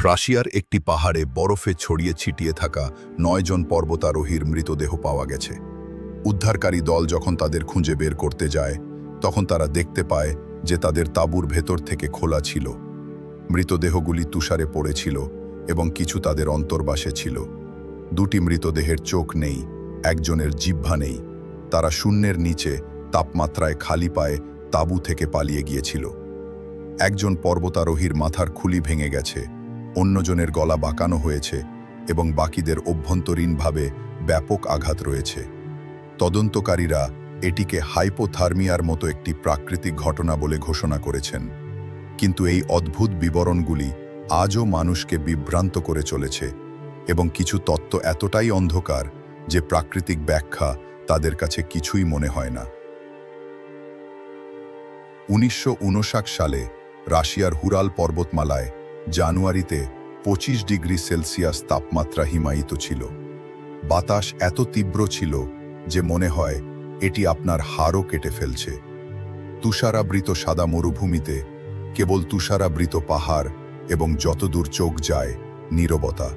রাশিয়ার একটি পাহাড়ে বরফে ছড়িয়ে ছিটিয়ে থাকা ৯ জন পর্বতারোহীর মৃতদেহ পাওয়া গেছে। উদ্ধারকারী দল যখন তাদের খুঁজে বের করতে যায়, তখন তারা দেখতে পায় যে তাদের তাঁবুর ভেতর থেকে খোলা ছিল। মৃতদেহগুলি তুষারে পড়েছিল এবং কিছু তাদের অন্তর্বাসে ছিল। দুটি মৃতদেহের চোখ নেই, একজনের জিহ্বা নেই। তারা শূন্যের নিচে তাপমাত্রায় খালি পায়ে তাঁবু থেকে পালিয়ে গিয়েছিল। একজন পর্বতারোহীর মাথার খুলি ভেঙে গেছে, অন্যজনের গলা বাঁকানো হয়েছে এবং বাকিদের অভ্যন্তরীণভাবে ব্যাপক আঘাত রয়েছে। তদন্তকারীরা এটিকে হাইপোথার্মিয়ার মতো একটি প্রাকৃতিক ঘটনা বলে ঘোষণা করেছেন। কিন্তু এই অদ্ভুত বিবরণগুলি আজও মানুষকে বিভ্রান্ত করে চলেছে এবং কিছু তত্ত্ব এতটাই অন্ধকার যে প্রাকৃতিক ব্যাখ্যা তাদের কাছে কিছুই মনে হয় না। ১৯৫৯ সালে রাশিয়ার হুরাল পর্বতমালায় জানুয়ারিতে ২৫ ডিগ্রি সেলসিয়াস তাপমাত্রা হিমায়িত ছিল। বাতাস এত তীব্র ছিল যে মনে হয় এটি আপনার হাড়ও কেটে ফেলছে। তুষারাবৃত সাদা মরুভূমিতে কেবল তুষারাবৃত পাহাড় এবং যতদূর চোখ যায় নীরবতা।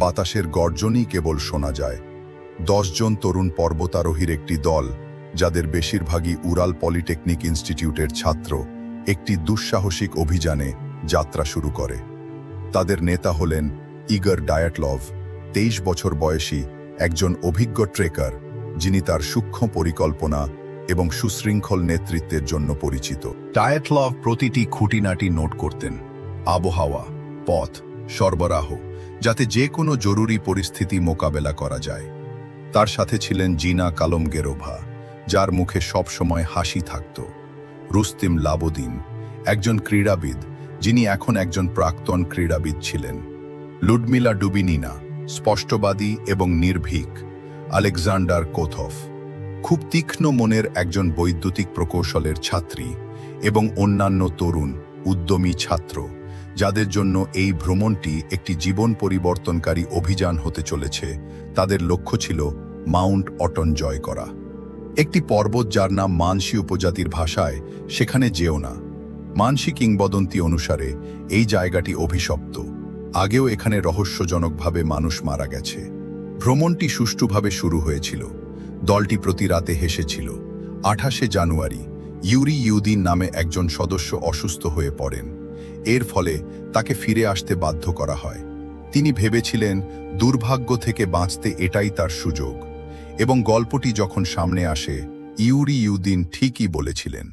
বাতাসের গর্জনই কেবল শোনা যায়। ১০ জন তরুণ পর্বতারোহীর একটি দল, যাদের বেশিরভাগই উরাল পলিটেকনিক ইনস্টিটিউটের ছাত্র, একটি দুঃসাহসিক অভিযানে যাত্রা শুরু করে। তাদের নেতা হলেন ইগর ডায়াটলভ, ২৩ বছর বয়সী একজন অভিজ্ঞ ট্রেকার, যিনি তার সূক্ষ্ম পরিকল্পনা এবং সুশৃঙ্খল নেতৃত্বের জন্য পরিচিত। ডায়াটলভ প্রতিটি খুঁটিনাটি নোট করতেন: আবহাওয়া, পথ, সরবরাহ, যাতে যে কোনো জরুরি পরিস্থিতি মোকাবেলা করা যায়। তার সাথে ছিলেন জিনা কালমগেরোভা, যার মুখে সবসময় হাসি থাকত; রুস্তিম লাবোদিন, একজন ক্রীড়াবিদ, যিনি এখন একজন প্রাক্তন ক্রীড়াবিদ ছিলেন; লুডমিলা ডুবিনিনা, স্পষ্টবাদী এবং নির্ভীক; আলেকজান্ডার কোথভ, খুব তীক্ষ্ণ মনের একজন বৈদ্যুতিক প্রকৌশলের ছাত্রী; এবং অন্যান্য তরুণ উদ্যমী ছাত্র, যাদের জন্য এই ভ্রমণটি একটি জীবন পরিবর্তনকারী অভিযান হতে চলেছে। তাদের লক্ষ্য ছিল মাউন্ট অটন জয় করা, একটি পর্বত যার নাম মানসি উপজাতির ভাষায় সেখানে যেও না। মানসি কিংবদন্তি অনুসারে এই জায়গাটি অভিশপ্ত, আগেও এখানে রহস্যজনকভাবে মানুষ মারা গেছে। ভ্রমণটি সুষ্ঠুভাবে শুরু হয়েছিল। দলটি প্রতি রাতে হেসেছিল। ২৮শে জানুয়ারি ইউরি ইউদিন নামে একজন সদস্য অসুস্থ হয়ে পড়েন। এর ফলে তাকে ফিরে আসতে বাধ্য করা হয়। তিনি ভেবেছিলেন দুর্ভাগ্য থেকে বাঁচতে এটাই তার সুযোগ, এবং গল্পটি যখন সামনে আসে, ইউরি ইউদিন ঠিকই বলেছিলেন।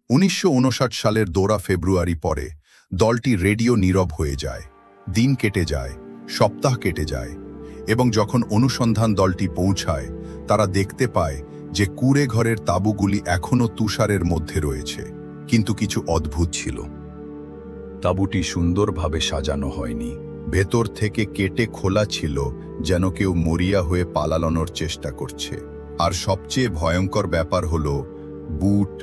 ১৯৫৯ সালের ২ ফেব্রুয়ারি পরে দলটি রেডিও নীরব হয়ে যায়। দিন কেটে যায়, সপ্তাহ কেটে যায়, এবং যখন অনুসন্ধান দলটি পৌঁছায়, তারা দেখতে পায় যে কুঁড়ে ঘরের তাঁবুগুলি এখনও তুষারের মধ্যে রয়েছে। কিন্তু কিছু অদ্ভুত ছিল। তাঁবুটি সুন্দরভাবে সাজানো হয়নি, ভেতর থেকে কেটে খোলা ছিল, যেন কেউ মরিয়া হয়ে পালানোর চেষ্টা করছে। আর সবচেয়ে ভয়ঙ্কর ব্যাপার হলো, বুট,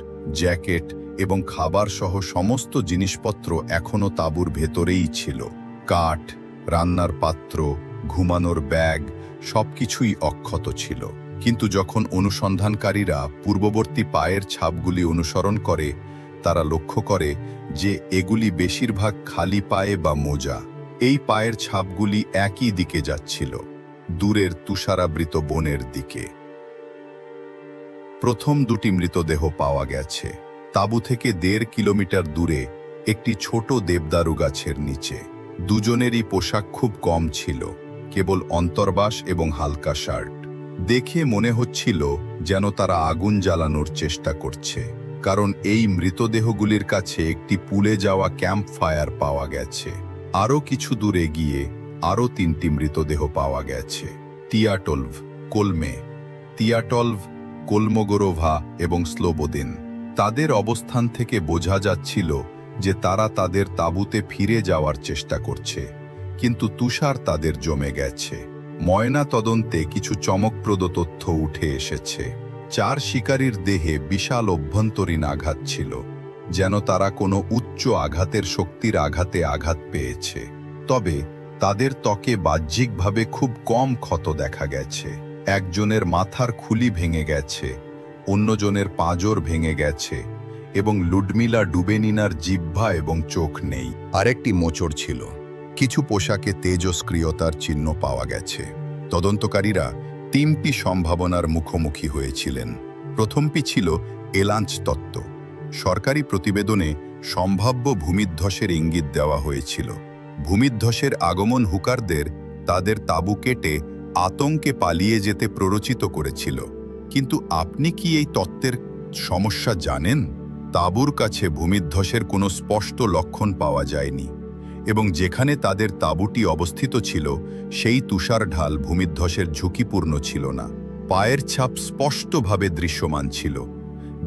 জ্যাকেট এবং খাবার সহ সমস্ত জিনিসপত্র এখনও তাঁবুর ভেতরেই ছিল। কাঠ, রান্নার পাত্র, ঘুমানোর ব্যাগ, সবকিছুই অক্ষত ছিল। কিন্তু যখন অনুসন্ধানকারীরা পূর্ববর্তী পায়ের ছাপগুলি অনুসরণ করে, তারা লক্ষ্য করে যে এগুলি বেশিরভাগ খালি পায়ে বা মোজা। এই পায়ের ছাপগুলি একই দিকে যাচ্ছিল, দূরের তুষারাবৃত বনের দিকে। প্রথম দুটি মৃতদেহ পাওয়া গেছে তাঁবু থেকে ১.৫ কিলোমিটার দূরে একটি ছোট দেবদারু গাছের নিচে। দুজনেরই পোশাক খুব কম ছিল, কেবল অন্তর্বাস এবং হালকা শার্ট। দেখে মনে হচ্ছিল যেন তারা আগুন জ্বালানোর চেষ্টা করছে, কারণ এই মৃতদেহগুলির কাছে একটি পুড়ে যাওয়া ক্যাম্প ফায়ার পাওয়া গেছে। আরও কিছু দূরে গিয়ে আরও ৩টি মৃতদেহ পাওয়া গেছে: তিয়াটলভ, কোলমে, তিয়াটলভ, কোলমোগোরোভা এবং স্লোবোদিন। তাদের অবস্থান থেকে বোঝা যাচ্ছিল যে তারা তাদের তাঁবুতে ফিরে যাওয়ার চেষ্টা করছে, কিন্তু তুষার তাদের জমে গেছে। ময়না তদন্তে কিছু চমকপ্রদ তথ্য উঠে এসেছে। ৪ শিকারীর দেহে বিশাল অভ্যন্তরীণ আঘাত ছিল, যেন তারা কোনো উচ্চ আঘাতের শক্তির আঘাতে আঘাত পেয়েছে। তবে তাদের ত্বকে বাহ্যিকভাবে খুব কম ক্ষত দেখা গেছে। একজনের মাথার খুলি ভেঙে গেছে, অন্যজনের পাঁজর ভেঙে গেছে, এবং লুডমিলা ডুবেনিনার জিহ্বা এবং চোখ নেই। আরেকটি মোচড় ছিল। কিছু পোশাকে তেজস্ক্রিয়তার চিহ্ন পাওয়া গেছে। তদন্তকারীরা 3টি সম্ভাবনার মুখোমুখি হয়েছিলেন। প্রথমটি ছিল এলাঞ্চ তত্ত্ব। সরকারি প্রতিবেদনে সম্ভাব্য ভূমিধ্বসের ইঙ্গিত দেওয়া হয়েছিল। ভূমিধ্বসের আগমন হুকারদের তাদের তাঁবু কেটে আতঙ্কে পালিয়ে যেতে প্ররোচিত করেছিল। কিন্তু আপনি কি এই তত্ত্বের সমস্যা জানেন? তাঁবুর কাছে ভূমিধ্বসের কোনো স্পষ্ট লক্ষণ পাওয়া যায়নি, এবং যেখানে তাদের তাঁবুটি অবস্থিত ছিল সেই তুষার ঢাল ভূমিধ্বসের ঝুঁকিপূর্ণ ছিল না। পায়ের ছাপ স্পষ্টভাবে দৃশ্যমান ছিল,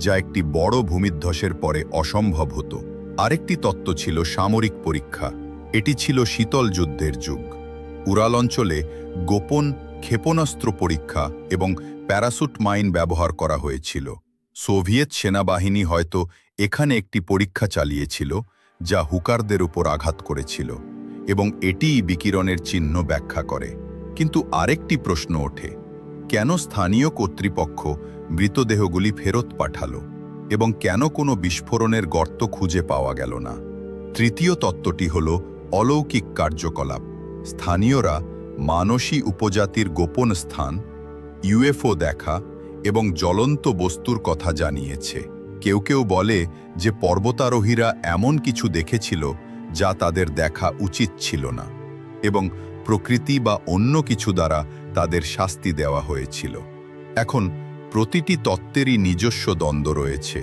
যা একটি বড় ভূমিধ্বসের পরে অসম্ভব হতো। আরেকটি তত্ত্ব ছিল সামরিক পরীক্ষা। এটি ছিল শীতল যুদ্ধের যুগ। উরাল অঞ্চলে গোপন ক্ষেপণাস্ত্র পরীক্ষা এবং প্যারাসুট মাইন ব্যবহার করা হয়েছিল। সোভিয়েত সেনাবাহিনী হয়তো এখানে একটি পরীক্ষা চালিয়েছিল, যা হুকারদের উপর আঘাত করেছিল, এবং এটিই বিকিরণের চিহ্ন ব্যাখ্যা করে। কিন্তু আরেকটি প্রশ্ন ওঠে, কেন স্থানীয় কর্তৃপক্ষ মৃতদেহগুলি ফেরত পাঠালো এবং কেন কোনো বিস্ফোরণের গর্ত খুঁজে পাওয়া গেল না? তৃতীয় তত্ত্বটি হল অলৌকিক কার্যকলাপ। স্থানীয়রা মানসী উপজাতির গোপন স্থান, ইউএফও দেখা এবং জ্বলন্ত বস্তুর কথা জানিয়েছে। কেউ কেউ বলে যে পর্বতারোহীরা এমন কিছু দেখেছিল যা তাদের দেখা উচিত ছিল না, এবং প্রকৃতি বা অন্য কিছু দ্বারা তাদের শাস্তি দেওয়া হয়েছিল। এখন প্রতিটি তত্ত্বেরই নিজস্ব দ্বন্দ্ব রয়েছে,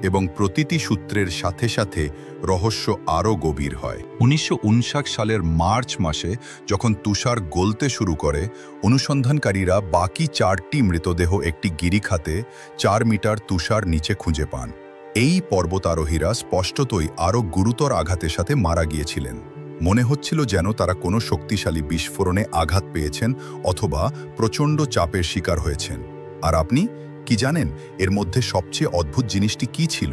এবং প্রতিটি সূত্রের সাথে সাথে রহস্য আরও গভীর হয়। 1959 সালের মার্চ মাসে যখন তুষার গলতে শুরু করে, অনুসন্ধানকারীরা বাকি 4টি মৃতদেহ একটি গিরিখাতে 4 মিটার তুষার নিচে খুঁজে পান। এই পর্বতারোহীরা স্পষ্টতই আরও গুরুতর আঘাতের সাথে মারা গিয়েছিলেন। মনে হচ্ছিল যেন তারা কোনো শক্তিশালী বিস্ফোরণে আঘাত পেয়েছেন অথবা প্রচণ্ড চাপের শিকার হয়েছেন। আর আপনি কি জানেন এর মধ্যে সবচেয়ে অদ্ভুত জিনিসটি কি ছিল?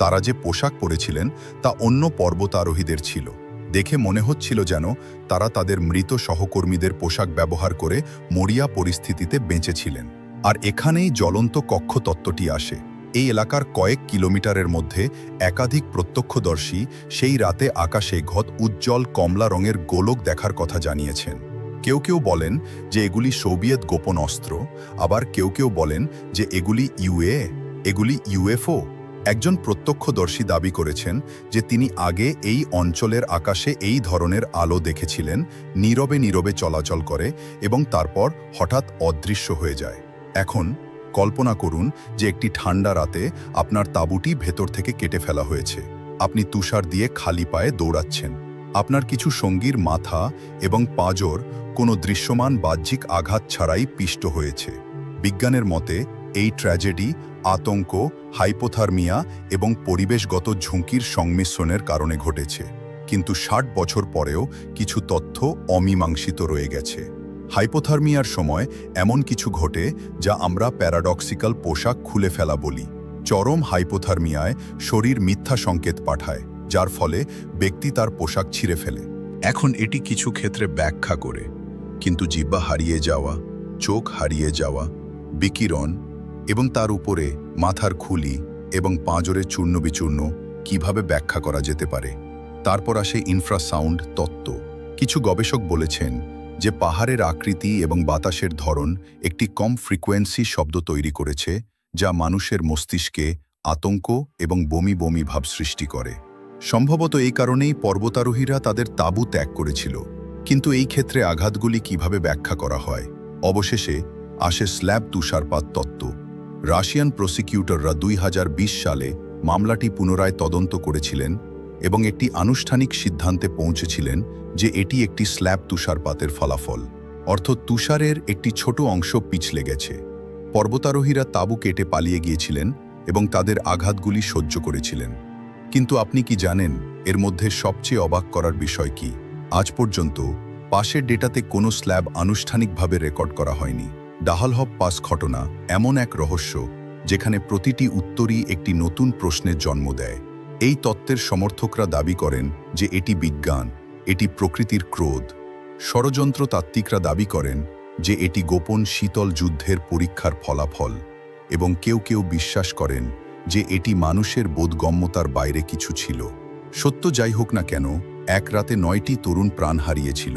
তারা যে পোশাক পরেছিলেন তা অন্য পর্বতারোহীদের ছিল। দেখে মনে হচ্ছিল যেন তারা তাদের মৃত সহকর্মীদের পোশাক ব্যবহার করে মরিয়া পরিস্থিতিতে বেঁচেছিলেন। আর এখানেই জ্বলন্ত কক্ষ তত্ত্বটি আসে। এই এলাকার কয়েক কিলোমিটারের মধ্যে একাধিক প্রত্যক্ষদর্শী সেই রাতে আকাশে ঘট উজ্জ্বল কমলা রঙের গোলক দেখার কথা জানিয়েছেন। কেউ কেউ বলেন যে এগুলি সোভিয়েত গোপন অস্ত্র, আবার কেউ কেউ বলেন যে এগুলি ইউএফও। একজন প্রত্যক্ষদর্শী দাবি করেছেন যে তিনি আগে এই অঞ্চলের আকাশে এই ধরনের আলো দেখেছিলেন, নীরবে নীরবে চলাচল করে এবং তারপর হঠাৎ অদৃশ্য হয়ে যায়। এখন কল্পনা করুন যে একটি ঠান্ডা রাতে আপনার তাঁবুটি ভেতর থেকে কেটে ফেলা হয়েছে। আপনি তুষার দিয়ে খালি পায়ে দৌড়াচ্ছেন। আপনার কিছু সঙ্গীর মাথা এবং পাঁজর কোনো দৃশ্যমান বাহ্যিক আঘাত ছাড়াই পিষ্ট হয়েছে। বিজ্ঞানের মতে এই ট্র্যাজেডি আতঙ্ক, হাইপোথার্মিয়া এবং পরিবেশগত ঝুঁকির সংমিশ্রণের কারণে ঘটেছে। কিন্তু 60 বছর পরেও কিছু তথ্য অমীমাংসিত রয়ে গেছে। হাইপোথার্মিয়ার সময় এমন কিছু ঘটে যা আমরা প্যারাডক্সিক্যাল পোশাক খুলে ফেলা বলি। চরম হাইপোথার্মিয়ায় শরীর মিথ্যা সংকেত পাঠায়, যার ফলে ব্যক্তি তার পোশাক ছিঁড়ে ফেলে। এখন এটি কিছু ক্ষেত্রে ব্যাখ্যা করে, কিন্তু জিহ্বা হারিয়ে যাওয়া, চোখ হারিয়ে যাওয়া, বিকিরণ এবং তার উপরে মাথার খুলি এবং পাঁজরের চূর্ণবিচূর্ণ কিভাবে ব্যাখ্যা করা যেতে পারে? তারপর আসে ইনফ্রাসাউন্ড তত্ত্ব। কিছু গবেষক বলেছেন যে পাহাড়ের আকৃতি এবং বাতাসের ধরন একটি কম ফ্রিকোয়েন্সি শব্দ তৈরি করেছে, যা মানুষের মস্তিষ্কে আতঙ্ক এবং বমি বমি ভাব সৃষ্টি করে। সম্ভবত এই কারণেই পর্বতারোহীরা তাদের তাঁবু ত্যাগ করেছিল। কিন্তু এই ক্ষেত্রে আঘাতগুলি কিভাবে ব্যাখ্যা করা হয়? অবশেষে আসে স্ল্যাব তুষারপাত তত্ত্ব। রাশিয়ান প্রসিকিউটররা 2020 সালে মামলাটি পুনরায় তদন্ত করেছিলেন এবং একটি আনুষ্ঠানিক সিদ্ধান্তে পৌঁছেছিলেন যে এটি একটি স্ল্যাব তুষারপাতের ফলাফল, অর্থাৎ তুষারের একটি ছোট অংশ পিছলে গেছে। পর্বতারোহীরা তাঁবু কেটে পালিয়ে গিয়েছিলেন এবং তাদের আঘাতগুলি সহ্য করেছিলেন। কিন্তু আপনি কি জানেন এর মধ্যে সবচেয়ে অবাক করার বিষয় কি? আজ পর্যন্ত পাশের ডেটাতে কোনো স্ল্যাব আনুষ্ঠানিকভাবে রেকর্ড করা হয়নি। ডাহালহব পাস ঘটনা এমন এক রহস্য যেখানে প্রতিটি উত্তরই একটি নতুন প্রশ্নের জন্ম দেয়। এই তত্ত্বের সমর্থকরা দাবি করেন যে এটি বিজ্ঞান, এটি প্রকৃতির ক্রোধ। ষড়যন্ত্রতাত্ত্বিকরা দাবি করেন যে এটি গোপন শীতল যুদ্ধের পরীক্ষার ফলাফল, এবং কেউ কেউ বিশ্বাস করেন যে এটি মানুষের বোধগম্যতার বাইরে কিছু ছিল। সত্য যাই হোক না কেন, এক রাতে 9টি তরুণ প্রাণ হারিয়েছিল,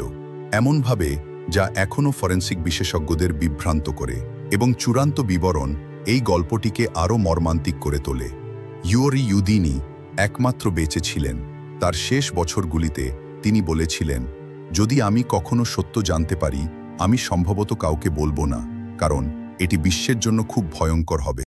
এমনভাবে যা এখনও ফরেন্সিক বিশেষজ্ঞদের বিভ্রান্ত করে, এবং চূড়ান্ত বিবরণ এই গল্পটিকে আরও মর্মান্তিক করে তোলে। ইউরি ইউদিনি একমাত্র বেঁচে ছিলেন। তার শেষ বছরগুলিতে তিনি বলেছিলেন, যদি আমি কখনো সত্য জানতে পারি, আমি সম্ভবত কাউকে বলবো না, কারণ এটি বিশ্বের জন্য খুব ভয়ঙ্কর হবে।